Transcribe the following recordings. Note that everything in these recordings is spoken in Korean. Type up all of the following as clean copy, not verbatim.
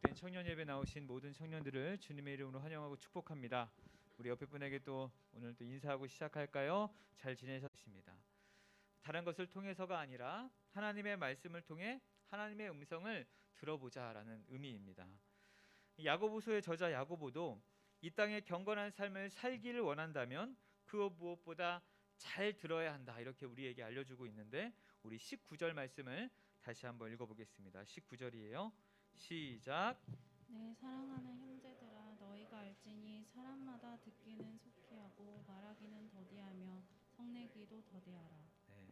복된 청년 예배 나오신 모든 청년들을 주님의 이름으로 환영하고 축복합니다. 우리 옆에 분에게 또 오늘 또 인사하고 시작할까요? 잘 지내셨습니다. 다른 것을 통해서가 아니라 하나님의 말씀을 통해 하나님의 음성을 들어보자라는 의미입니다. 야고보서의 저자 야고보도 이 땅의 경건한 삶을 살기를 원한다면 그 무엇보다 잘 들어야 한다, 이렇게 우리에게 알려주고 있는데, 우리 19절 말씀을 다시 한번 읽어보겠습니다. 19절이에요. 시작. 내 사랑하는 형제들아, 너희가 알지니 사람마다 듣기는 속히하고 말하기는 더디하며 성내기도 더디하라. 네.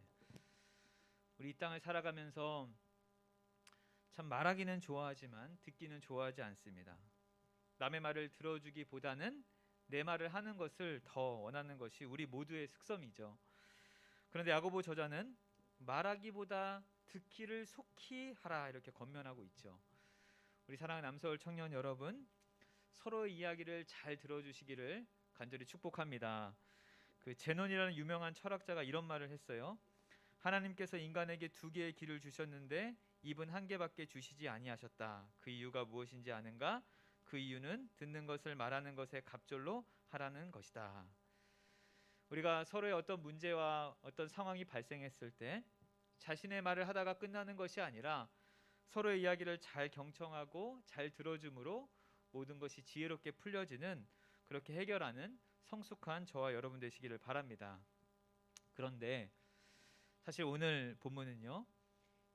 우리 이 땅을 살아가면서 참 말하기는 좋아하지만 듣기는 좋아하지 않습니다. 남의 말을 들어주기보다는 내 말을 하는 것을 더 원하는 것이 우리 모두의 습성이죠. 그런데 야고보 저자는 말하기보다 듣기를 속히 하라, 이렇게 권면하고 있죠. 우리 사랑하는 남서울 청년 여러분, 서로의 이야기를 잘 들어주시기를 간절히 축복합니다. 그 제논이라는 유명한 철학자가 이런 말을 했어요. 하나님께서 인간에게 두 개의 귀를 주셨는데 입은 한 개밖에 주시지 아니하셨다. 그 이유가 무엇인지 아는가? 그 이유는 듣는 것을 말하는 것에 갑절로 하라는 것이다. 우리가 서로의 어떤 문제와 어떤 상황이 발생했을 때 자신의 말을 하다가 끝나는 것이 아니라 서로의 이야기를 잘 경청하고 잘 들어줌으로 모든 것이 지혜롭게 풀려지는, 그렇게 해결하는 성숙한 저와 여러분 되시기를 바랍니다. 그런데 사실 오늘 본문은요,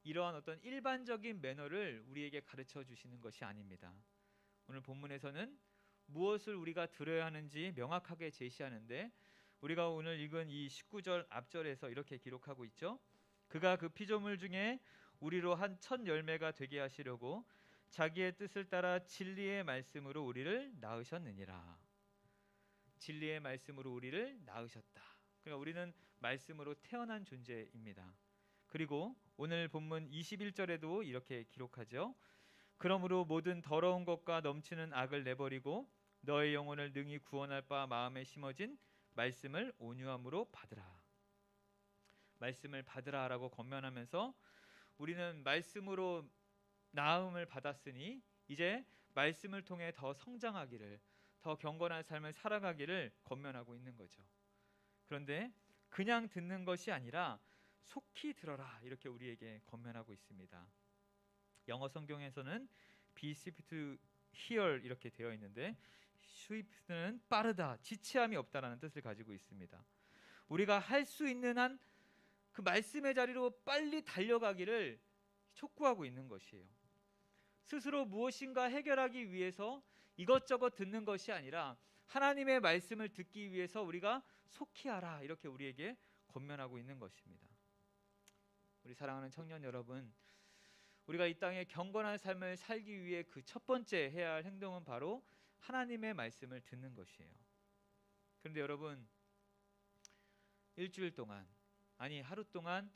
이러한 어떤 일반적인 매너를 우리에게 가르쳐 주시는 것이 아닙니다. 오늘 본문에서는 무엇을 우리가 들어야 하는지 명확하게 제시하는데, 우리가 오늘 읽은 이 19절 앞절에서 이렇게 기록하고 있죠. 그가 그 피조물 중에 우리로 한 첫 열매가 되게 하시려고 자기의 뜻을 따라 진리의 말씀으로 우리를 낳으셨느니라. 진리의 말씀으로 우리를 낳으셨다. 그러니까 우리는 말씀으로 태어난 존재입니다. 그리고 오늘 본문 21절에도 이렇게 기록하죠. 그러므로 모든 더러운 것과 넘치는 악을 내버리고 너의 영혼을 능히 구원할 바 마음에 심어진 말씀을 온유함으로 받으라. 말씀을 받으라라고 권면하면서 우리는 말씀으로 나음을 받았으니 이제 말씀을 통해 더 성장하기를, 더 경건한 삶을 살아가기를 권면하고 있는 거죠. 그런데 그냥 듣는 것이 아니라 속히 들어라, 이렇게 우리에게 권면하고 있습니다. 영어 성경에서는 be swift to hear 이렇게 되어 있는데, swift는 빠르다, 지체함이 없다라는 뜻을 가지고 있습니다. 우리가 할 수 있는 한 그 말씀의 자리로 빨리 달려가기를 촉구하고 있는 것이에요. 스스로 무엇인가 해결하기 위해서 이것저것 듣는 것이 아니라 하나님의 말씀을 듣기 위해서 우리가 속히 하라, 이렇게 우리에게 권면하고 있는 것입니다. 우리 사랑하는 청년 여러분, 우리가 이 땅에 경건한 삶을 살기 위해 그 첫 번째 해야 할 행동은 바로 하나님의 말씀을 듣는 것이에요. 그런데 여러분, 일주일 동안, 아니 하루 동안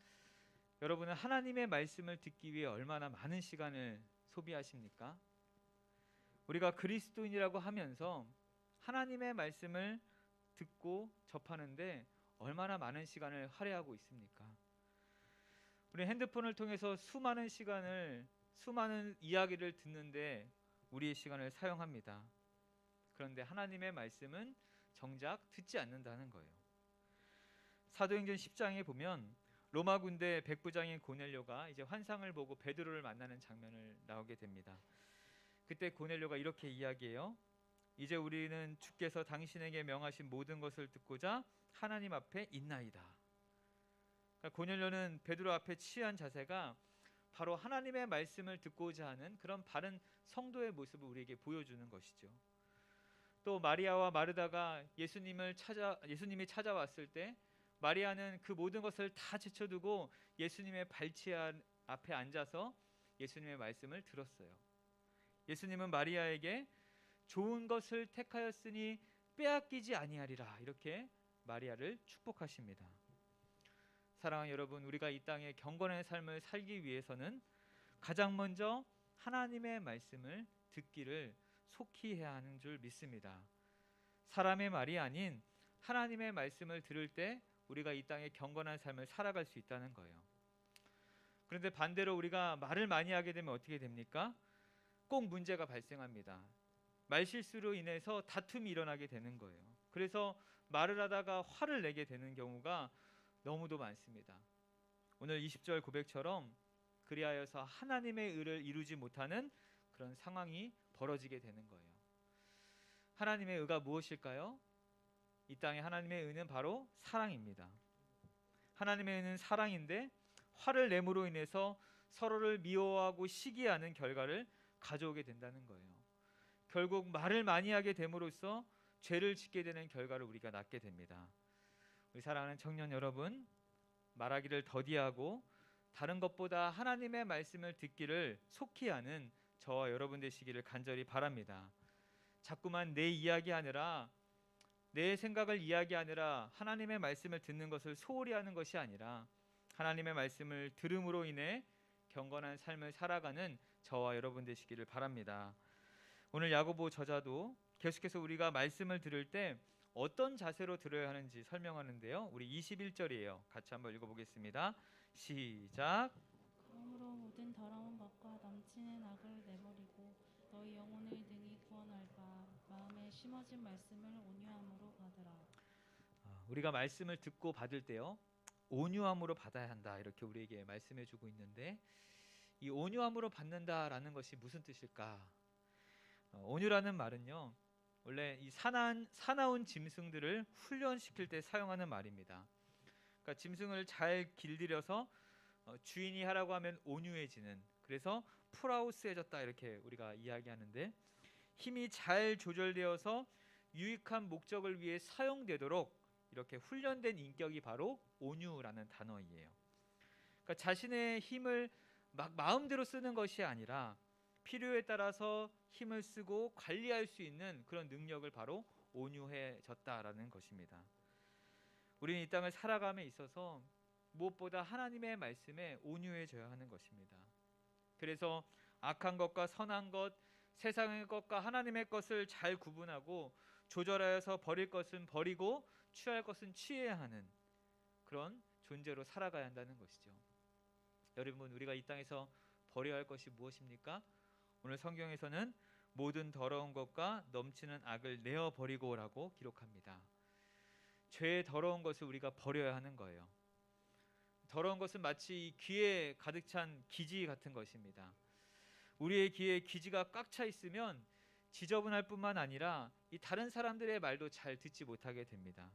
여러분은 하나님의 말씀을 듣기 위해 얼마나 많은 시간을 소비하십니까? 우리가 그리스도인이라고 하면서 하나님의 말씀을 듣고 접하는데 얼마나 많은 시간을 할애하고 있습니까? 우리 핸드폰을 통해서 수많은 시간을, 수많은 이야기를 듣는데 우리의 시간을 사용합니다. 그런데 하나님의 말씀은 정작 듣지 않는다는 거예요. 사도행전 10장에 보면 로마 군대 백부장인 고넬료가 이제 환상을 보고 베드로를 만나는 장면을 나오게 됩니다. 그때 고넬료가 이렇게 이야기해요. 이제 우리는 주께서 당신에게 명하신 모든 것을 듣고자 하나님 앞에 있나이다. 그러니까 고넬료는 베드로 앞에 취한 자세가 바로 하나님의 말씀을 듣고자 하는 그런 바른 성도의 모습을 우리에게 보여주는 것이죠. 또 마리아와 마르다가 예수님이 찾아왔을 때 마리아는 그 모든 것을 다 제쳐두고 예수님의 발치 앞에 앉아서 예수님의 말씀을 들었어요. 예수님은 마리아에게 좋은 것을 택하였으니 빼앗기지 아니하리라, 이렇게 마리아를 축복하십니다. 사랑하는 여러분, 우리가 이 땅에 경건한 삶을 살기 위해서는 가장 먼저 하나님의 말씀을 듣기를 속히 해야 하는 줄 믿습니다. 사람의 말이 아닌 하나님의 말씀을 들을 때 우리가 이 땅에 경건한 삶을 살아갈 수 있다는 거예요. 그런데 반대로 우리가 말을 많이 하게 되면 어떻게 됩니까? 꼭 문제가 발생합니다. 말실수로 인해서 다툼이 일어나게 되는 거예요. 그래서 말을 하다가 화를 내게 되는 경우가 너무도 많습니다. 오늘 20절 고백처럼 그리하여서 하나님의 의를 이루지 못하는 그런 상황이 벌어지게 되는 거예요. 하나님의 의가 무엇일까요? 이 땅에 하나님의 의는 바로 사랑입니다. 하나님의 의는 사랑인데 화를 내므로 인해서 서로를 미워하고 시기하는 결과를 가져오게 된다는 거예요. 결국 말을 많이 하게 됨으로써 죄를 짓게 되는 결과를 우리가 낳게 됩니다. 우리 사랑하는 청년 여러분, 말하기를 더디하고 다른 것보다 하나님의 말씀을 듣기를 속히 하는 저와 여러분 되시기를 간절히 바랍니다. 자꾸만 내 이야기하느라, 내 생각을 이야기하느라 하나님의 말씀을 듣는 것을 소홀히 하는 것이 아니라 하나님의 말씀을 들음으로 인해 경건한 삶을 살아가는 저와 여러분 되시기를 바랍니다. 오늘 야고보 저자도 계속해서 우리가 말씀을 들을 때 어떤 자세로 들어야 하는지 설명하는데요. 우리 21절이에요. 같이 한번 읽어보겠습니다. 시작. 그러므로 모든 더러운 것과 넘치는 악을 내버리고 너희 영혼을 능히 구원할 바 마음에 심어진 말씀을 온유함으로 받으라. 우리가 말씀을 듣고 받을 때요, 온유함으로 받아야 한다, 이렇게 우리에게 말씀해주고 있는데, 이 온유함으로 받는다라는 것이 무슨 뜻일까? 온유라는 말은요, 원래 이 사나운 짐승들을 훈련시킬 때 사용하는 말입니다. 그러니까 짐승을 잘 길들여서 주인이 하라고 하면 온유해지는, 그래서 풀하우스해졌다 이렇게 우리가 이야기하는데, 힘이 잘 조절되어서 유익한 목적을 위해 사용되도록 이렇게 훈련된 인격이 바로 온유라는 단어이에요. 그러니까 자신의 힘을 막 마음대로 쓰는 것이 아니라 필요에 따라서 힘을 쓰고 관리할 수 있는 그런 능력을 바로 온유해졌다라는 것입니다. 우리는 이 땅을 살아감에 있어서 무엇보다 하나님의 말씀에 온유해져야 하는 것입니다. 그래서 악한 것과 선한 것, 세상의 것과 하나님의 것을 잘 구분하고 조절하여서 버릴 것은 버리고 취할 것은 취해야 하는 그런 존재로 살아가야 한다는 것이죠. 여러분, 우리가 이 땅에서 버려야 할 것이 무엇입니까? 오늘 성경에서는 모든 더러운 것과 넘치는 악을 내어 버리고라고 기록합니다. 죄의 더러운 것을 우리가 버려야 하는 거예요. 더러운 것은 마치 귀에 가득 찬 기지 같은 것입니다. 우리의 귀에 기지가 꽉 차 있으면 지저분할 뿐만 아니라 이 다른 사람들의 말도 잘 듣지 못하게 됩니다.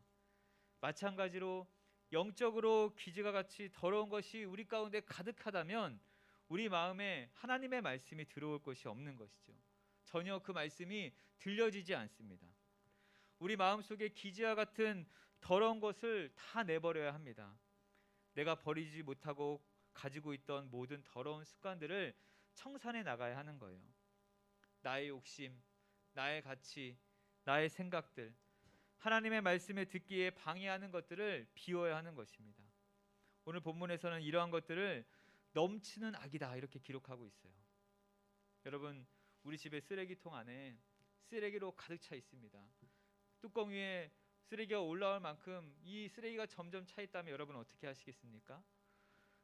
마찬가지로 영적으로 기지가 같이 더러운 것이 우리 가운데 가득하다면 우리 마음에 하나님의 말씀이 들어올 것이 없는 것이죠. 전혀 그 말씀이 들려지지 않습니다. 우리 마음속에 기지와 같은 더러운 것을 다 내버려야 합니다. 내가 버리지 못하고 가지고 있던 모든 더러운 습관들을 청산해 나가야 하는 거예요. 나의 욕심, 나의 가치, 나의 생각들, 하나님의 말씀에 듣기에 방해하는 것들을 비워야 하는 것입니다. 오늘 본문에서는 이러한 것들을 넘치는 악이다 이렇게 기록하고 있어요. 여러분, 우리 집의 쓰레기통 안에 쓰레기로 가득 차 있습니다. 뚜껑 위에 쓰레기가 올라올 만큼 이 쓰레기가 점점 차 있다면 여러분 어떻게 하시겠습니까?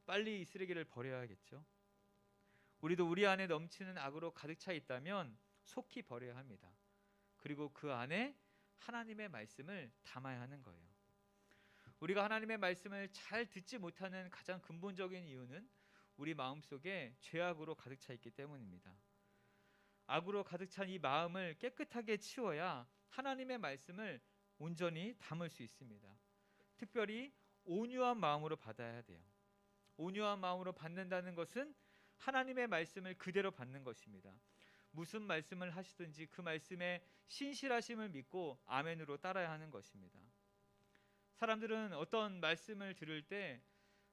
빨리 이 쓰레기를 버려야겠죠. 우리도 우리 안에 넘치는 악으로 가득 차 있다면 속히 버려야 합니다. 그리고 그 안에 하나님의 말씀을 담아야 하는 거예요. 우리가 하나님의 말씀을 잘 듣지 못하는 가장 근본적인 이유는 우리 마음속에 죄악으로 가득 차 있기 때문입니다. 악으로 가득 찬 이 마음을 깨끗하게 치워야 하나님의 말씀을 온전히 담을 수 있습니다. 특별히 온유한 마음으로 받아야 돼요. 온유한 마음으로 받는다는 것은 하나님의 말씀을 그대로 받는 것입니다. 무슨 말씀을 하시든지 그 말씀에 신실하심을 믿고 아멘으로 따라야 하는 것입니다. 사람들은 어떤 말씀을 들을 때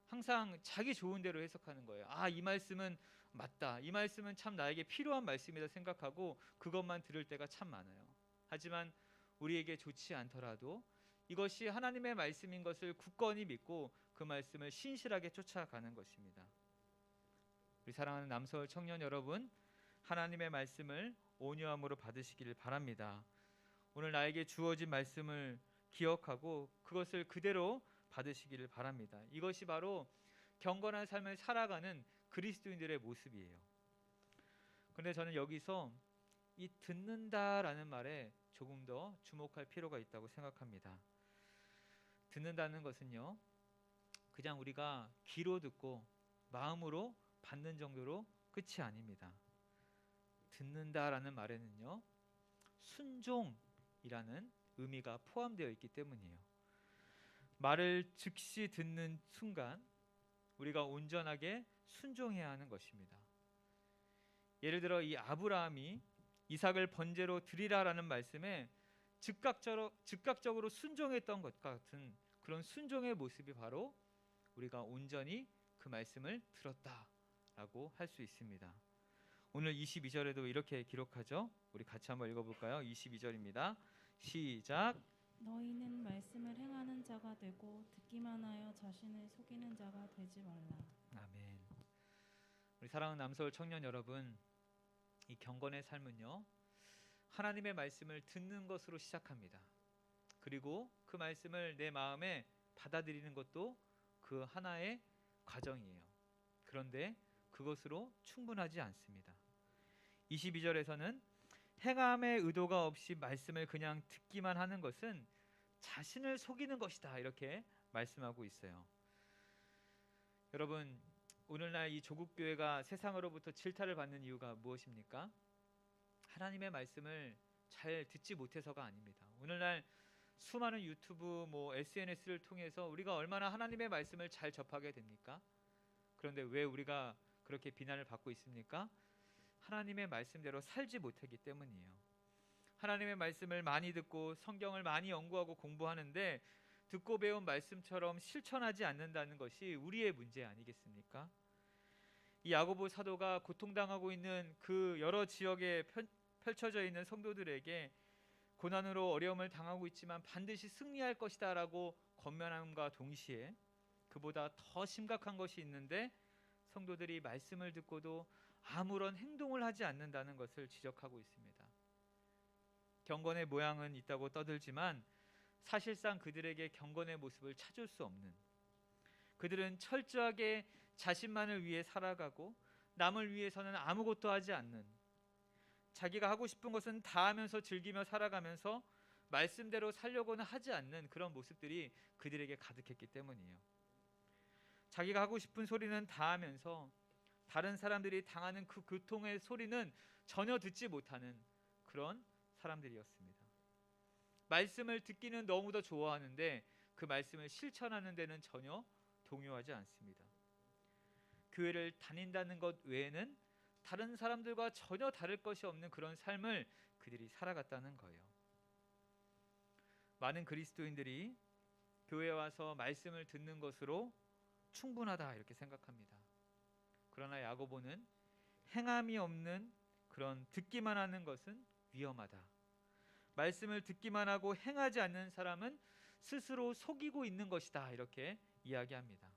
항상 자기 좋은 대로 해석하는 거예요. 이 말씀은 맞다. 이 말씀은 참 나에게 필요한 말씀이다 생각하고 그것만 들을 때가 참 많아요. 하지만 우리에게 좋지 않더라도 이것이 하나님의 말씀인 것을 굳건히 믿고 그 말씀을 신실하게 쫓아가는 것입니다. 우리 사랑하는 남서울 청년 여러분, 하나님의 말씀을 온유함으로 받으시기를 바랍니다. 오늘 나에게 주어진 말씀을 기억하고 그것을 그대로 받으시기를 바랍니다. 이것이 바로 경건한 삶을 살아가는 그리스도인들의 모습이에요. 그런데 저는 여기서 이 듣는다라는 말에 조금 더 주목할 필요가 있다고 생각합니다. 듣는다는 것은요, 그냥 우리가 귀로 듣고 마음으로 받는 정도로 끝이 아닙니다. 듣는다라는 말에는요, 순종이라는 의미가 포함되어 있기 때문이에요. 말을 즉시 듣는 순간 우리가 온전하게 순종해야 하는 것입니다. 예를 들어 이 아브라함이 이삭을 번제로 드리라라는 말씀에 즉각적으로 순종했던 것 같은 그런 순종의 모습이 바로 우리가 온전히 그 말씀을 들었다라고 할 수 있습니다. 오늘 22절에도 이렇게 기록하죠. 우리 같이 한번 읽어볼까요? 22절입니다. 시작. 너희는 말씀을 행하는 자가 되고 듣기만 하여 자신을 속이는 자가 되지 말라. 아멘. 우리 사랑하는 남서울 청년 여러분, 이 경건의 삶은요, 하나님의 말씀을 듣는 것으로 시작합니다. 그리고 그 말씀을 내 마음에 받아들이는 것도 그 하나의 과정이에요. 그런데 그것으로 충분하지 않습니다. 22절에서는 행함의 의도가 없이 말씀을 그냥 듣기만 하는 것은 자신을 속이는 것이다, 이렇게 말씀하고 있어요. 여러분, 오늘날 이 조국교회가 세상으로부터 질타를 받는 이유가 무엇입니까? 하나님의 말씀을 잘 듣지 못해서가 아닙니다. 오늘날 수많은 유튜브, SNS를 통해서 우리가 얼마나 하나님의 말씀을 잘 접하게 됩니까? 그런데 왜 우리가 그렇게 비난을 받고 있습니까? 하나님의 말씀대로 살지 못하기 때문이에요. 하나님의 말씀을 많이 듣고 성경을 많이 연구하고 공부하는데 듣고 배운 말씀처럼 실천하지 않는다는 것이 우리의 문제 아니겠습니까? 이 야고보 사도가 고통당하고 있는 그 여러 지역에 펼쳐져 있는 성도들에게 고난으로 어려움을 당하고 있지만 반드시 승리할 것이다 라고 권면함과 동시에 그보다 더 심각한 것이 있는데 성도들이 말씀을 듣고도 아무런 행동을 하지 않는다는 것을 지적하고 있습니다. 경건의 모양은 있다고 떠들지만 사실상 그들에게 경건의 모습을 찾을 수 없는, 그들은 철저하게 자신만을 위해 살아가고 남을 위해서는 아무것도 하지 않는, 자기가 하고 싶은 것은 다 하면서 즐기며 살아가면서 말씀대로 살려고는 하지 않는 그런 모습들이 그들에게 가득했기 때문이에요. 자기가 하고 싶은 소리는 다 하면서 다른 사람들이 당하는 그 고통의 소리는 전혀 듣지 못하는 그런 사람들이었습니다. 말씀을 듣기는 너무도 좋아하는데 그 말씀을 실천하는 데는 전혀 동요하지 않습니다. 교회를 다닌다는 것 외에는 다른 사람들과 전혀 다를 것이 없는 그런 삶을 그들이 살아갔다는 거예요. 많은 그리스도인들이 교회에 와서 말씀을 듣는 것으로 충분하다 이렇게 생각합니다. 그러나 야고보는 행함이 없는 그런 듣기만 하는 것은 위험하다. 말씀을 듣기만 하고 행하지 않는 사람은 스스로 속이고 있는 것이다 이렇게 이야기합니다.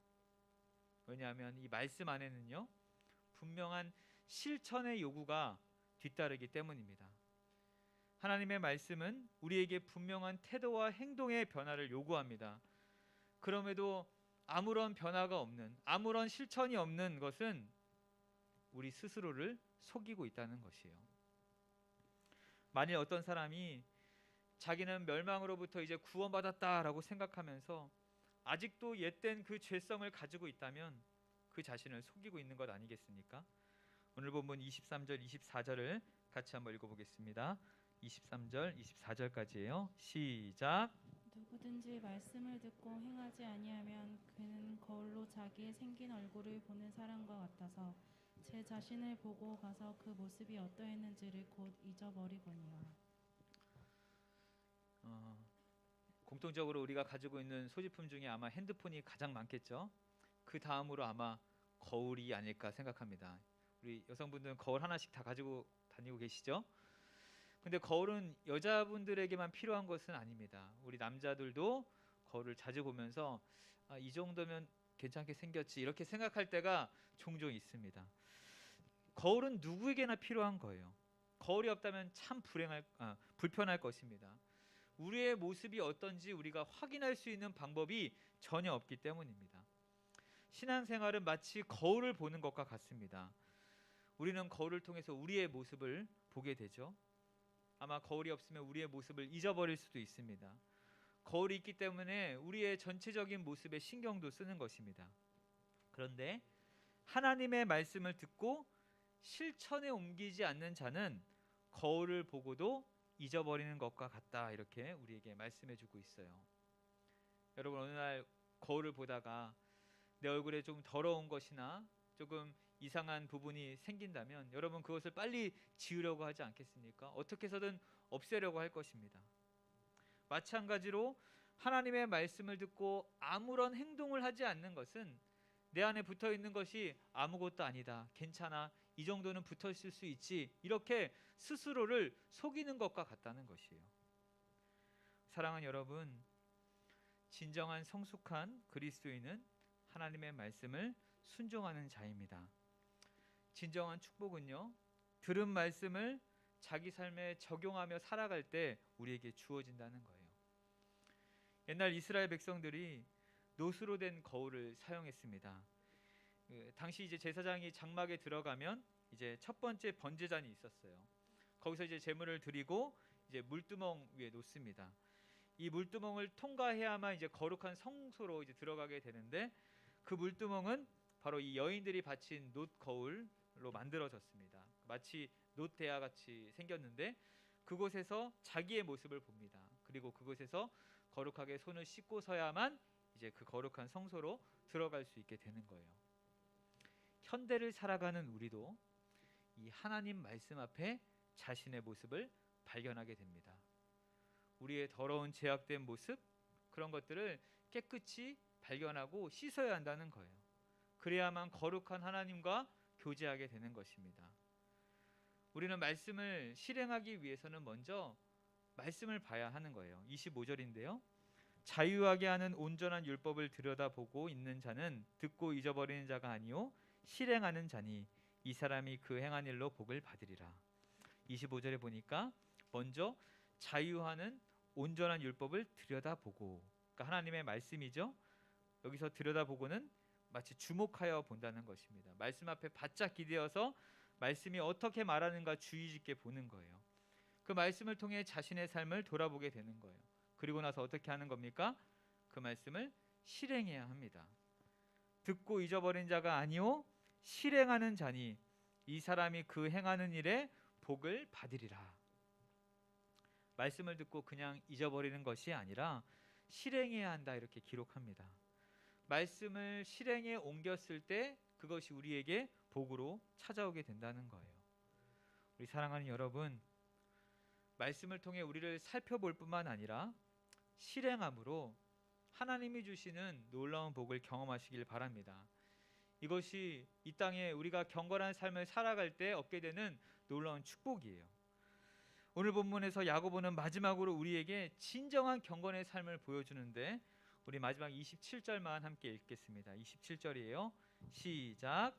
왜냐하면 이 말씀 안에는요, 분명한 실천의 요구가 뒤따르기 때문입니다. 하나님의 말씀은 우리에게 분명한 태도와 행동의 변화를 요구합니다. 그럼에도 아무런 변화가 없는, 아무런 실천이 없는 것은 우리 스스로를 속이고 있다는 것이에요. 만일 어떤 사람이 자기는 멸망으로부터 이제 구원받았다라고 생각하면서 아직도 옛된 그 죄성을 가지고 있다면 그 자신을 속이고 있는 것 아니겠습니까? 오늘 본문 23절, 24절을 같이 한번 읽어보겠습니다. 23절, 24절까지예요. 시작. 누구든지 말씀을 듣고 행하지 아니하면 그는 거울로 자기의 생긴 얼굴을 보는 사람과 같아서 제 자신을 보고 가서 그 모습이 어떠했는지를 곧 잊어버리거니와. 공통적으로 우리가 가지고 있는 소지품 중에 아마 핸드폰이 가장 많겠죠. 그 다음으로 아마 거울이 아닐까 생각합니다. 우리 여성분들은 거울 하나씩 다 가지고 다니고 계시죠? 근데 거울은 여자분들에게만 필요한 것은 아닙니다. 우리 남자들도 거울을 자주 보면서 이 정도면 괜찮게 생겼지 이렇게 생각할 때가 종종 있습니다. 거울은 누구에게나 필요한 거예요. 거울이 없다면 참 불편할 것입니다. 우리의 모습이 어떤지 우리가 확인할 수 있는 방법이 전혀 없기 때문입니다. 신앙생활은 마치 거울을 보는 것과 같습니다. 우리는 거울을 통해서 우리의 모습을 보게 되죠. 아마 거울이 없으면 우리의 모습을 잊어버릴 수도 있습니다. 거울이 있기 때문에 우리의 전체적인 모습에 신경도 쓰는 것입니다. 그런데 하나님의 말씀을 듣고 실천에 옮기지 않는 자는 거울을 보고도 잊어버리는 것과 같다, 이렇게 우리에게 말씀해 주고 있어요. 여러분, 어느 날 거울을 보다가 내 얼굴에 좀 더러운 것이나 조금 이상한 부분이 생긴다면 여러분 그것을 빨리 지우려고 하지 않겠습니까? 어떻게 해서든 없애려고 할 것입니다. 마찬가지로 하나님의 말씀을 듣고 아무런 행동을 하지 않는 것은 내 안에 붙어 있는 것이 아무것도 아니다, 괜찮아, 이 정도는 붙어 있을 수 있지, 이렇게 스스로를 속이는 것과 같다는 것이에요. 사랑하는 여러분, 진정한 성숙한 그리스도인은 하나님의 말씀을 순종하는 자입니다. 진정한 축복은요, 들은 말씀을 자기 삶에 적용하며 살아갈 때 우리에게 주어진다는 거예요. 옛날 이스라엘 백성들이 노수로 된 거울을 사용했습니다. 당시 이제 제사장이 장막에 들어가면 이제 첫 번째 번제잔이 있었어요. 거기서 이제 제물을 드리고 이제 물두멍 위에 놓습니다. 이 물두멍을 통과해야만 이제 거룩한 성소로 이제 들어가게 되는데, 그 물두멍은 바로 이 여인들이 바친 놋 거울로 만들어졌습니다. 마치 놋 대야 같이 생겼는데 그곳에서 자기의 모습을 봅니다. 그리고 그곳에서 거룩하게 손을 씻고서야만 이제 그 거룩한 성소로 들어갈 수 있게 되는 거예요. 현대를 살아가는 우리도 이 하나님 말씀 앞에 자신의 모습을 발견하게 됩니다. 우리의 더러운 죄악된 모습, 그런 것들을 깨끗이 발견하고 씻어야 한다는 거예요. 그래야만 거룩한 하나님과 교제하게 되는 것입니다. 우리는 말씀을 실행하기 위해서는 먼저 말씀을 봐야 하는 거예요. 25절인데요. 자유하게 하는 온전한 율법을 들여다보고 있는 자는 듣고 잊어버리는 자가 아니요 실행하는 자니 이 사람이 그 행한 일로 복을 받으리라. 25절에 보니까 먼저 자유하는 온전한 율법을 들여다보고, 그러니까 하나님의 말씀이죠. 여기서 들여다보고는 마치 주목하여 본다는 것입니다. 말씀 앞에 바짝 기대어서 말씀이 어떻게 말하는가 주의 깊게 보는 거예요. 그 말씀을 통해 자신의 삶을 돌아보게 되는 거예요. 그리고 나서 어떻게 하는 겁니까? 그 말씀을 실행해야 합니다. 듣고 잊어버린 자가 아니오 실행하는 자니 이 사람이 그 행하는 일에 복을 받으리라. 말씀을 듣고 그냥 잊어버리는 것이 아니라 실행해야 한다, 이렇게 기록합니다. 말씀을 실행에 옮겼을 때 그것이 우리에게 복으로 찾아오게 된다는 거예요. 우리 사랑하는 여러분, 말씀을 통해 우리를 살펴볼 뿐만 아니라 실행함으로 하나님이 주시는 놀라운 복을 경험하시길 바랍니다. 이것이 이 땅에 우리가 경건한 삶을 살아갈 때 얻게 되는 놀라운 축복이에요. 오늘 본문에서 야고보는 마지막으로 우리에게 진정한 경건의 삶을 보여주는데, 우리 마지막 27절만 함께 읽겠습니다. 27절이에요. 시작.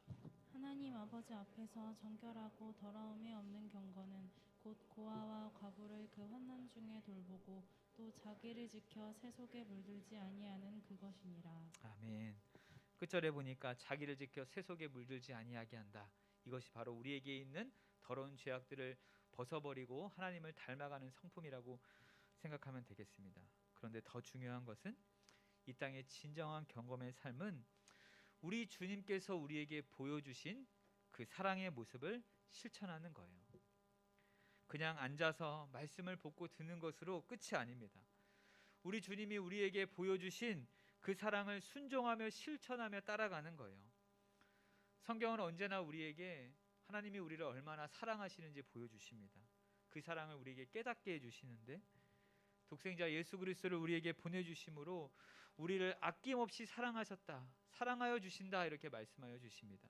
하나님 아버지 앞에서 정결하고 더러움이 없는 경건은 곧 고아와 과부를 그 환난 중에 돌보고 또 자기를 지켜 세속에 물들지 아니하는 그것이니라. 아멘. 끝절에 보니까 자기를 지켜 세속에 물들지 아니하게 한다. 이것이 바로 우리에게 있는 더러운 죄악들을 벗어버리고 하나님을 닮아가는 성품이라고 생각하면 되겠습니다. 그런데 더 중요한 것은 이 땅의 진정한 경건의 삶은 우리 주님께서 우리에게 보여주신 그 사랑의 모습을 실천하는 거예요. 그냥 앉아서 말씀을 보고 듣는 것으로 끝이 아닙니다. 우리 주님이 우리에게 보여주신 그 사랑을 순종하며 실천하며 따라가는 거예요. 성경은 언제나 우리에게 하나님이 우리를 얼마나 사랑하시는지 보여주십니다. 그 사랑을 우리에게 깨닫게 해주시는데, 독생자 예수 그리스도를 우리에게 보내주심으로 우리를 아낌없이 사랑하셨다, 사랑하여 주신다, 이렇게 말씀하여 주십니다.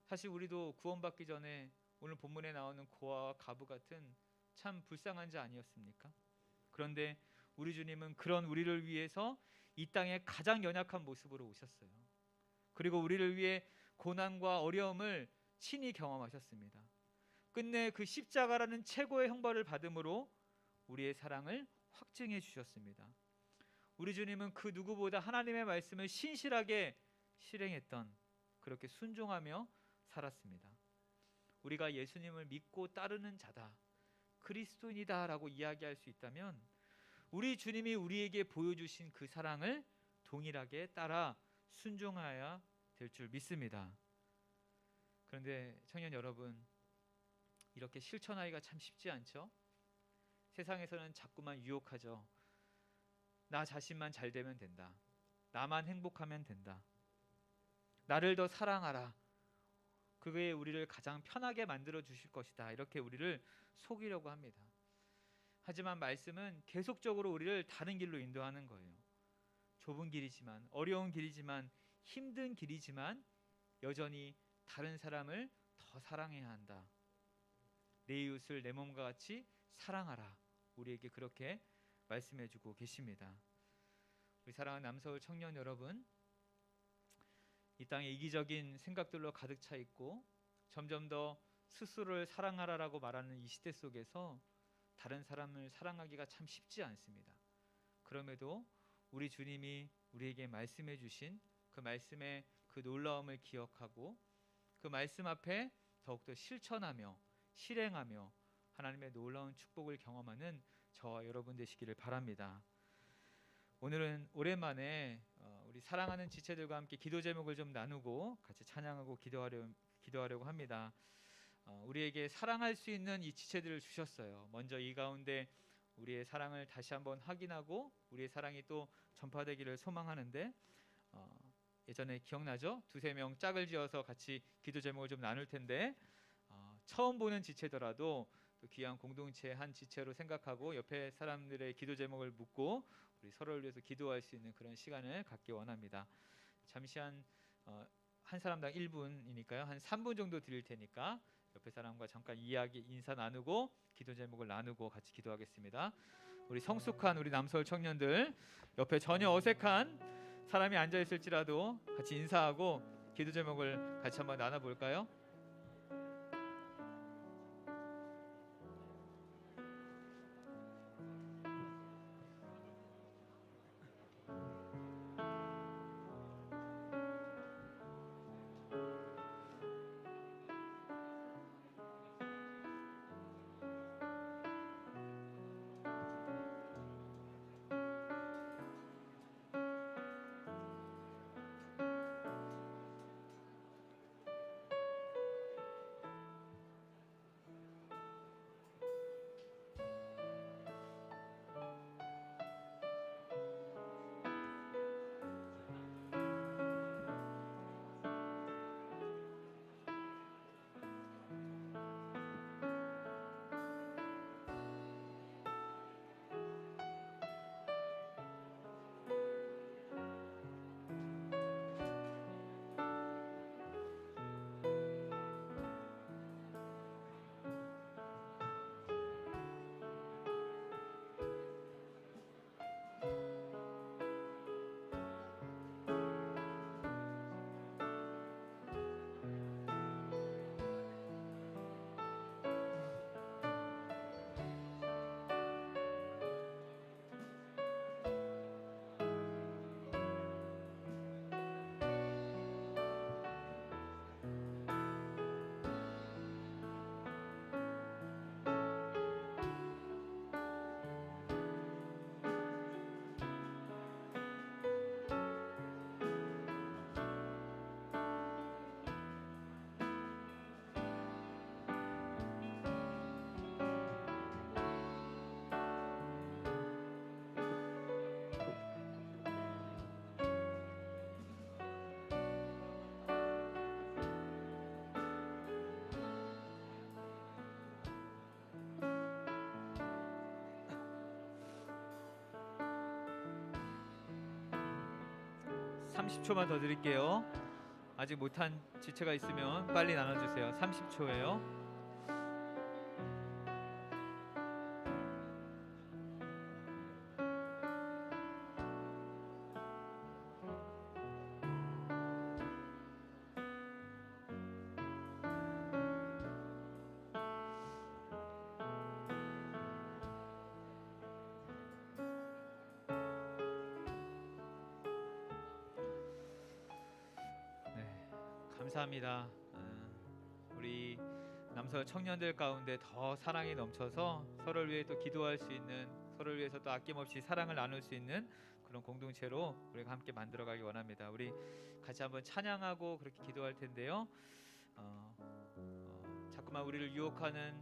사실 우리도 구원받기 전에 오늘 본문에 나오는 고아와 과부 같은 참 불쌍한 자 아니었습니까? 그런데 우리 주님은 그런 우리를 위해서 이 땅에 가장 연약한 모습으로 오셨어요. 그리고 우리를 위해 고난과 어려움을 친히 경험하셨습니다. 끝내 그 십자가라는 최고의 형벌을 받음으로 우리의 사랑을 확증해 주셨습니다. 우리 주님은 그 누구보다 하나님의 말씀을 신실하게 실행했던, 그렇게 순종하며 살았습니다. 우리가 예수님을 믿고 따르는 자다, 그리스도인이다라고 이야기할 수 있다면 우리 주님이 우리에게 보여주신 그 사랑을 동일하게 따라 순종하여야 될 줄 믿습니다. 그런데 청년 여러분, 이렇게 실천하기가 참 쉽지 않죠? 세상에서는 자꾸만 유혹하죠. 나 자신만 잘 되면 된다. 나만 행복하면 된다. 나를 더 사랑하라. 그게 우리를 가장 편하게 만들어 주실 것이다. 이렇게 우리를 속이려고 합니다. 하지만 말씀은 계속적으로 우리를 다른 길로 인도하는 거예요. 좁은 길이지만, 어려운 길이지만, 힘든 길이지만 여전히 다른 사람을 더 사랑해야 한다. 내 이웃을 내 몸과 같이 사랑하라. 우리에게 그렇게 말씀해주고 계십니다. 우리 사랑하는 남서울 청년 여러분, 이 땅에 이기적인 생각들로 가득 차 있고 점점 더 스스로를 사랑하라라고 말하는 이 시대 속에서 다른 사람을 사랑하기가 참 쉽지 않습니다. 그럼에도 우리 주님이 우리에게 말씀해 주신 그 말씀의 그 놀라움을 기억하고 그 말씀 앞에 더욱더 실천하며 실행하며 하나님의 놀라운 축복을 경험하는 저와 여러분 되시기를 바랍니다. 오늘은 오랜만에 우리 사랑하는 지체들과 함께 기도 제목을 좀 나누고 같이 찬양하고 기도하려고 합니다. 우리에게 사랑할 수 있는 이 지체들을 주셨어요. 먼저 이 가운데 우리의 사랑을 다시 한번 확인하고 우리의 사랑이 또 전파되기를 소망하는데, 예전에 기억나죠? 두세 명 짝을 지어서 같이 기도 제목을 좀 나눌 텐데, 처음 보는 지체더라도 또 귀한 공동체 한 지체로 생각하고 옆에 사람들의 기도 제목을 묻고 우리 서로를 위해서 기도할 수 있는 그런 시간을 갖기 원합니다. 잠시 한 사람당 1분이니까요. 한 3분 정도 드릴 테니까 옆에 사람과 잠깐 인사 나누고 기도 제목을 나누고 같이 기도하겠습니다. 우리 성숙한 우리 남서울 청년들, 옆에 전혀 어색한 사람이 앉아 있을지라도 같이 인사하고 기도 제목을 같이 한번 나눠볼까요? 네, 30초만 더 드릴게요. 아직 못한 지체가 있으면 빨리 나눠주세요. 30초예요. 감사합니다. 우리 남서 청년들 가운데 더 사랑이 넘쳐서 서로를 위해 또 기도할 수 있는, 서로를 위해서 또 아낌없이 사랑을 나눌 수 있는 그런 공동체로 우리가 함께 만들어가기 원합니다. 우리 같이 한번 찬양하고 그렇게 기도할 텐데요. 자꾸만 우리를 유혹하는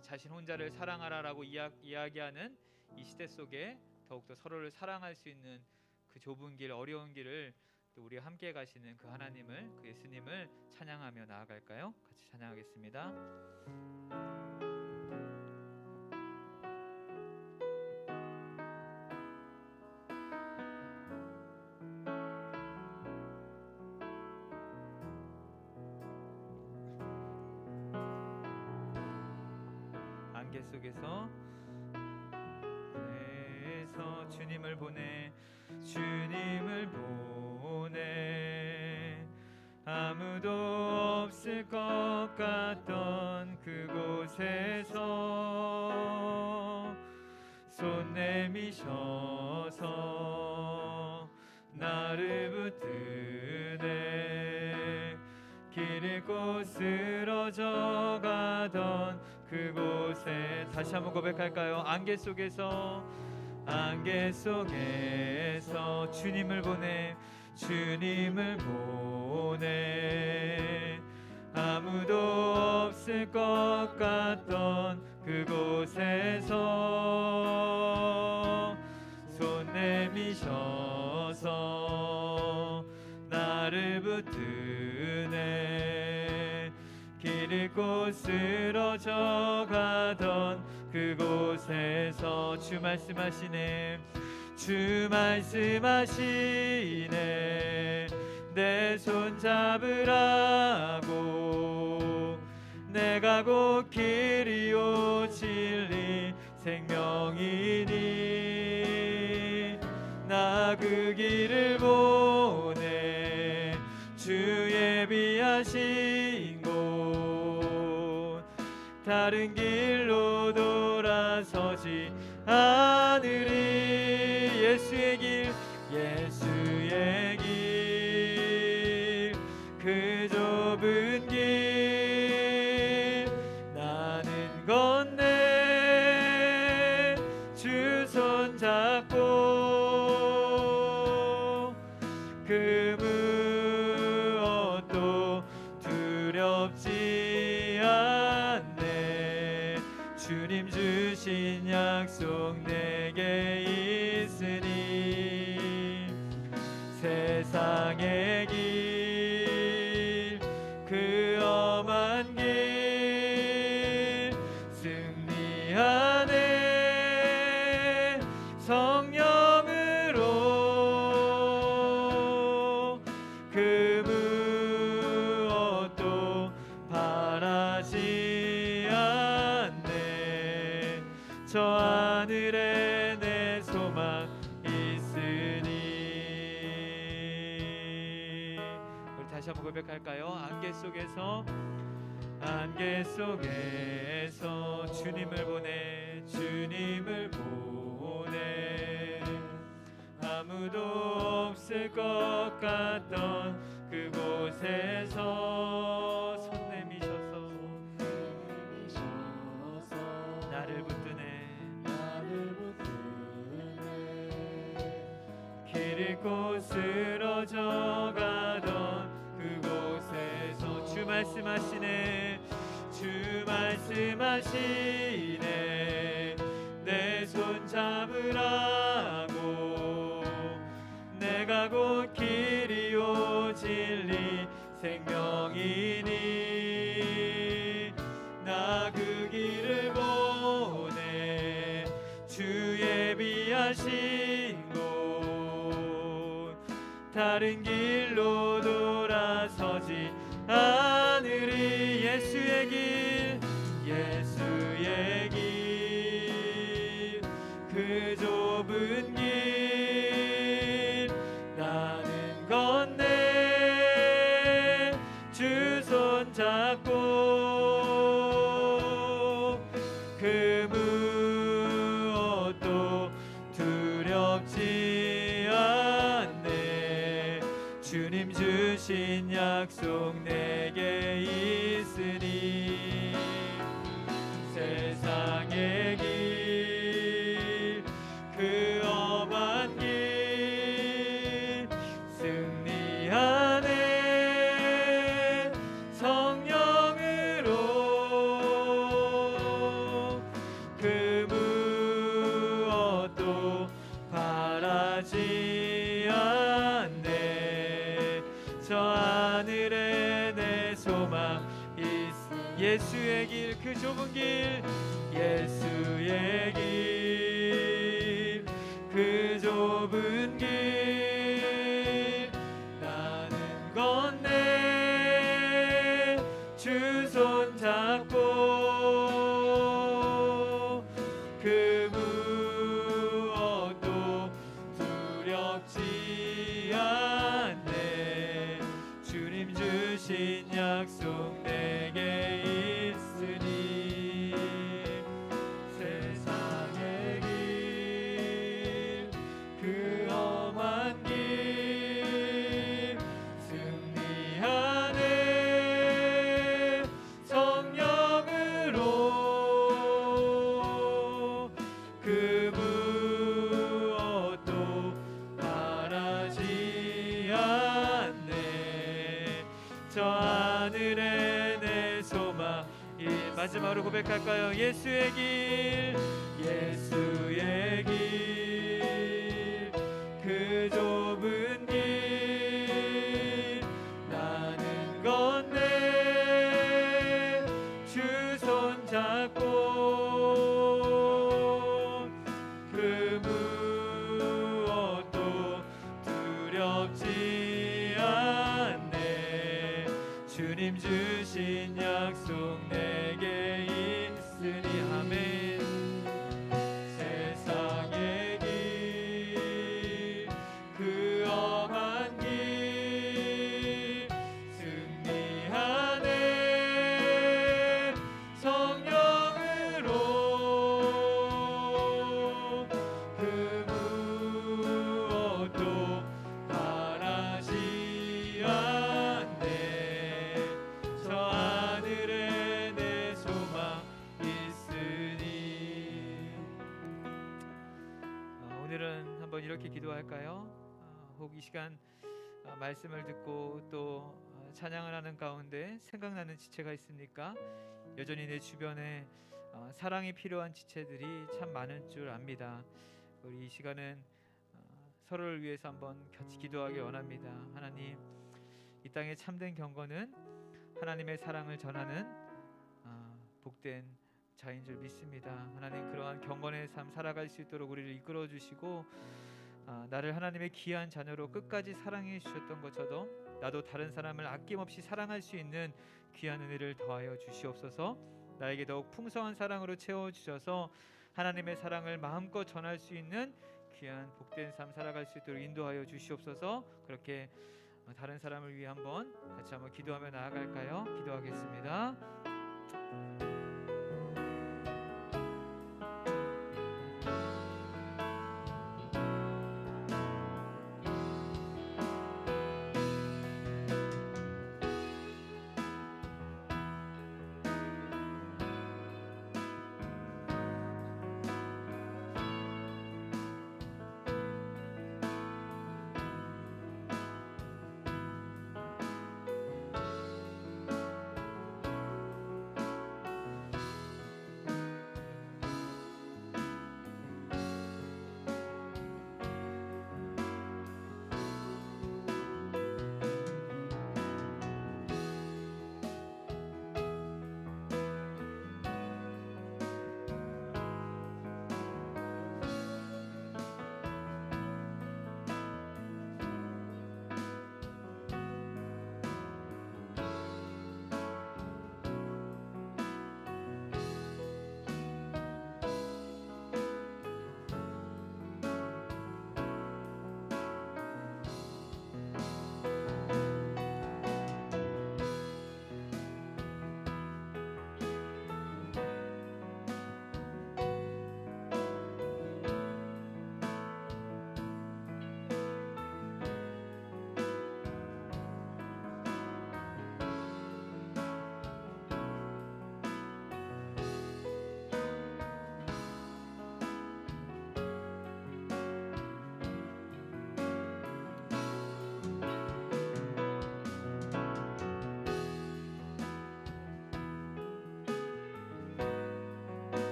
자신 혼자를 사랑하라라고 이야기하는 이 시대 속에 더욱더 서로를 사랑할 수 있는 그 좁은 길, 어려운 길을 또 우리와 함께 가시는 그 하나님을, 그 예수님을 찬양하며 나아갈까요? 같이 찬양하겠습니다. 안개 속에서 주님을 보내, 주님을 보내. 아무도 없을 것 같던 그곳에서 손 내미셔서 나를 붙드네. 길 잃고 쓰러져 가던 그곳에 다시 한번 고백할까요? 안개 속에서 주님을 보내, 주님을 보내. 아무도 없을 것 같던 그곳에서 손 내미셔서 나를 붙드네. 길 잃고 쓰러져 가던 그곳에서 주 말씀하시네, 주 말씀하시네. 내 손 잡으라고. 내가 곧 길이요 진리 생명이니 나 그 길을 보내. 주 예비하신 곳 다른 길로 돌아서지 않으리. 예수의 길, 예수의 길, 그 좁은 길 나는 건네. 주 손 잡고 그 무엇도 두렵지 않네. 주님 주신 약속 내게 있으니 세상의 길, 그 험한 길 승리하네. 성령으로 그 무엇도 바라지 않네. 저 하늘에 내 소망 있으니. 우리 다시 한번 고백할까요? 안개 속에서 주님을 보내, 주님을 보내. 아무도 없을 것 같던 그곳에서 손 내미셔서 나를 붙드네. 길 잃고 쓰러져 가던 그곳에서 주 말씀하시네, 주 말씀하시네. 내 손 잡으라고. 내가 곧 길이요 진리 생명이니 나 그 길을 보내. 주 예비하신 곳 다른 길로 돌아서지 않으리. 예수의 길, 예수의 길, 그 좁은 길 나는 건네. 주 손 잡고 그 무엇도 두렵지 않네. 주님 주신 약속 내게 있으니 예수의 길 그 좁은 길 예수의 길 그 좁은 길 나는 건네 주 손 잡고 그 무엇도 두렵지 않네 주님 주신 약속 내게 있으니 세상의 길 그 험한 길 승리하네 성령으로 그 무엇도 바라지 않네 저 하늘에 내 소망 마지막으로 고백할까요? 예수의 길 예수의 길 그 좁은 길 나는 건네 주 손 잡고 그 무엇도 두렵지 않네 주님 주신 약속 내게 있으니 아멘 세상의 길 그 험한 길 승리하네 성령으로 그 무엇도 바라지 않네 저 하늘에 내 소망 있으니 오늘은 한번 이렇게 기도할까요? 혹 이 시간 말씀을 듣고 또 찬양을 하는 가운데 생각나는 지체가 있습니까? 여전히 내 주변에 사랑이 필요한 지체들이 참 많은 줄 압니다. 우리 이 시간은 서로를 위해서 한번 같이 기도하기 원합니다. 하나님 이 땅의 참된 경건은 하나님의 사랑을 전하는 복된 자인 줄 믿습니다. 하나님 그러한 경건의 삶 살아갈 수 있도록 우리를 이끌어 주시고 나를 하나님의 귀한 자녀로 끝까지 사랑해 주셨던 것처럼 나도 다른 사람을 아낌없이 사랑할 수 있는 귀한 은혜를 더하여 주시옵소서. 나에게 더욱 풍성한 사랑으로 채워주셔서 하나님의 사랑을 마음껏 전할 수 있는 귀한 복된 삶 살아갈 수 있도록 인도하여 주시옵소서. 그렇게 다른 사람을 위해 같이 한번 기도하며 나아갈까요? 기도하겠습니다.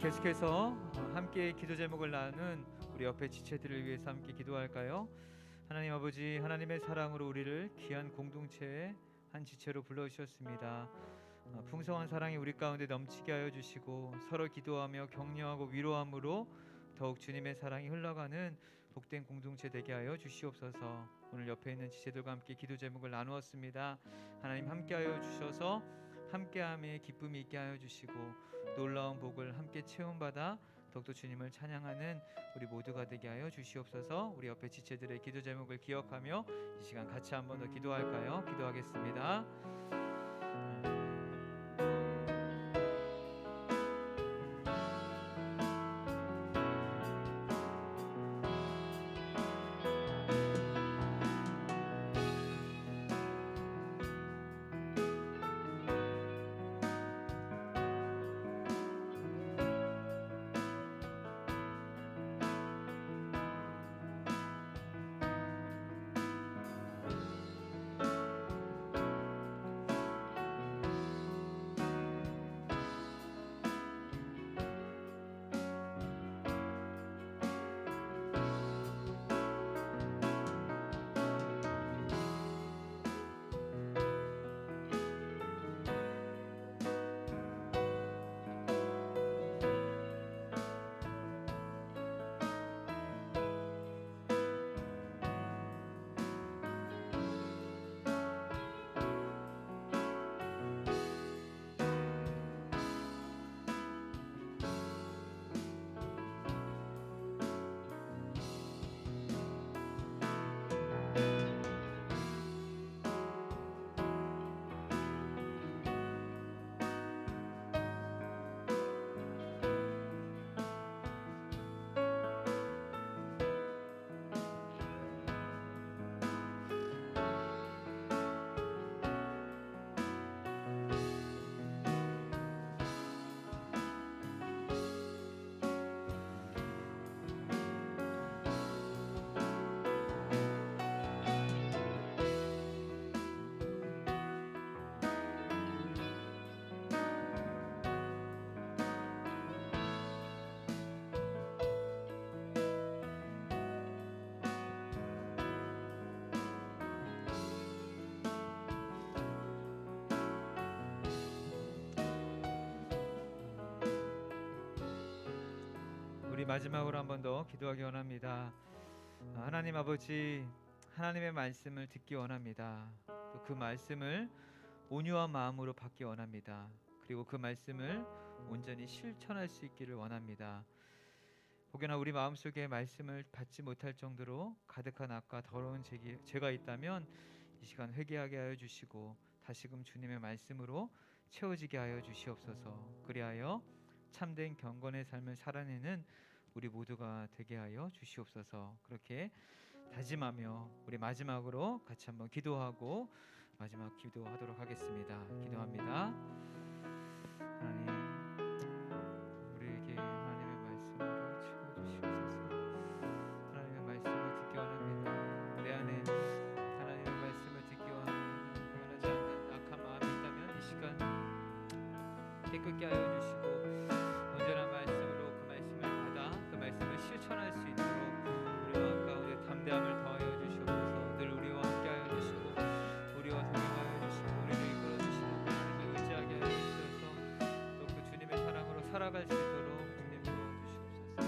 계속해서 함께 기도 제목을 나눈 우리 옆에 지체들을 위해서 함께 기도할까요? 하나님 아버지, 하나님의 사랑으로 우리를 귀한 공동체의 한 지체로 불러주셨습니다. 풍성한 사랑이 우리 가운데 넘치게 하여 주시고 서로 기도하며 격려하고 위로함으로 더욱 주님의 사랑이 흘러가는 복된 공동체 되게 하여 주시옵소서. 오늘 옆에 있는 지체들과 함께 기도 제목을 나누었습니다. 하나님 함께하여 주셔서 함께함에 기쁨이 있게 하여 주시고 놀라운 복을 함께 체험받아 더욱더 주님을 찬양하는 우리 모두가 되게 하여 주시옵소서. 우리 옆에 지체들의 기도 제목을 기억하며 이 시간 같이 한 번 더 기도할까요? 기도하겠습니다. 우리 마지막으로 한 번 더 기도하기 원합니다. 하나님 아버지, 하나님의 말씀을 듣기 원합니다. 또 그 말씀을 온유한 마음으로 받기 원합니다. 그리고 그 말씀을 온전히 실천할 수 있기를 원합니다. 혹여나 우리 마음속에 말씀을 받지 못할 정도로 가득한 악과 더러운 죄가 있다면 이 시간 회개하게 하여 주시고 다시금 주님의 말씀으로 채워지게 하여 주시옵소서. 그리하여 참된 경건의 삶을 살아내는 우리 모두가 되게 하여 주시옵소서. 그렇게 다짐하며 우리 마지막으로 같이 한번 기도하고 마지막 기도하도록 하겠습니다. 기도합니다. 하나님, 우리에게 하나님의 말씀으로 채워주시옵소서. 하나님의 말씀을 듣기 원합니다. 내 안에 하나님의 말씀을 듣기 원하지 않는 악한 마음이 있다면 이 시간 깨끗게 하여 주시고 온전한 말씀으로 그 말씀을 받아 그 말씀을 실천할 수 있도록 우리 마음 가운데 담대함을 더하여 주시옵소서. 늘 우리와 함께 하여 주시고 우리와 동행하여 주시고 우리를 이끌어 주시고 하나님을 의지하게 하여 주셔서 또 그 주님의 사랑으로 살아갈 수 있도록 주님 도와주시옵소서.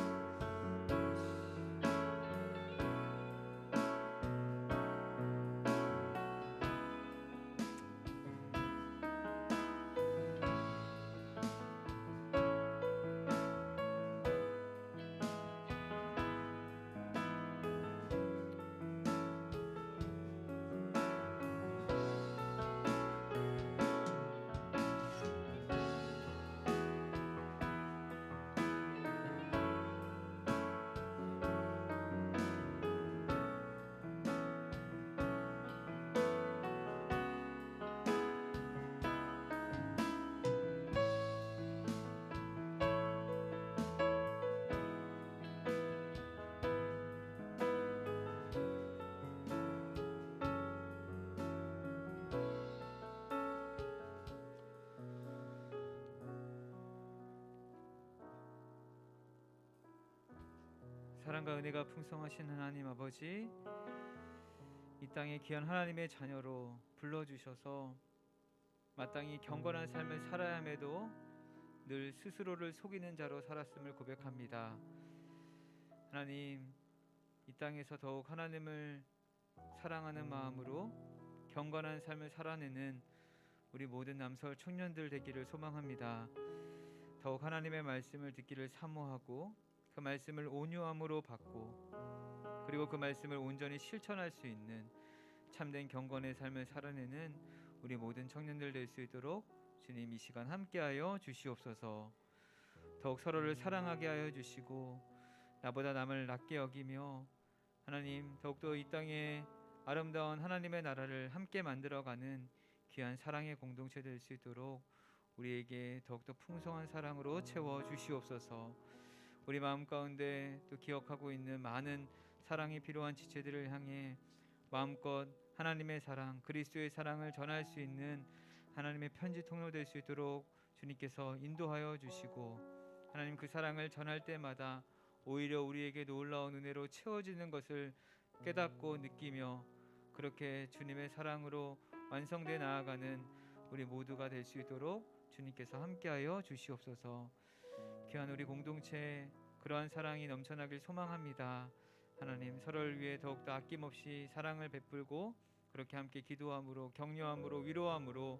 사랑과 은혜가 풍성하신 하나님 아버지, 이 땅에 귀한 하나님의 자녀로 불러주셔서 마땅히 경건한 삶을 살아야 함에도 늘 스스로를 속이는 자로 살았음을 고백합니다. 하나님, 이 땅에서 더욱 하나님을 사랑하는 마음으로 경건한 삶을 살아내는 우리 모든 남서울 청년들 되기를 소망합니다. 더욱 하나님의 말씀을 듣기를 사모하고 그 말씀을 온유함으로 받고 그리고 그 말씀을 온전히 실천할 수 있는 참된 경건의 삶을 살아내는 우리 모든 청년들 될 수 있도록 주님 이 시간 함께하여 주시옵소서. 더욱 서로를 사랑하게 하여 주시고 나보다 남을 낮게 여기며 하나님 더욱더 이 땅에 아름다운 하나님의 나라를 함께 만들어가는 귀한 사랑의 공동체 될 수 있도록 우리에게 더욱더 풍성한 사랑으로 채워 주시옵소서. 우리 마음 가운데 또 기억하고 있는 많은 사랑이 필요한 지체들을 향해 마음껏 하나님의 사랑, 그리스도의 사랑을 전할 수 있는 하나님의 편지 통로 될 수 있도록 주님께서 인도하여 주시고 하나님 그 사랑을 전할 때마다 오히려 우리에게 놀라운 은혜로 채워지는 것을 깨닫고 느끼며 그렇게 주님의 사랑으로 완성돼 나아가는 우리 모두가 될 수 있도록 주님께서 함께하여 주시옵소서. 귀한 우리 공동체 그러한 사랑이 넘쳐나길 소망합니다. 하나님 서로를 위해 더욱더 아낌없이 사랑을 베풀고 그렇게 함께 기도함으로 격려함으로 위로함으로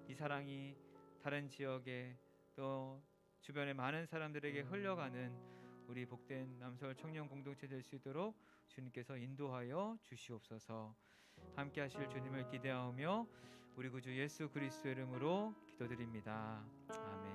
이 사랑이 다른 지역에 또 주변의 많은 사람들에게 흘러가는 우리 복된 남서울 청년 공동체 될 수 있도록 주님께서 인도하여 주시옵소서. 함께 하실 주님을 기대하며 우리 구주 예수 그리스도의 이름으로 기도드립니다. 아멘.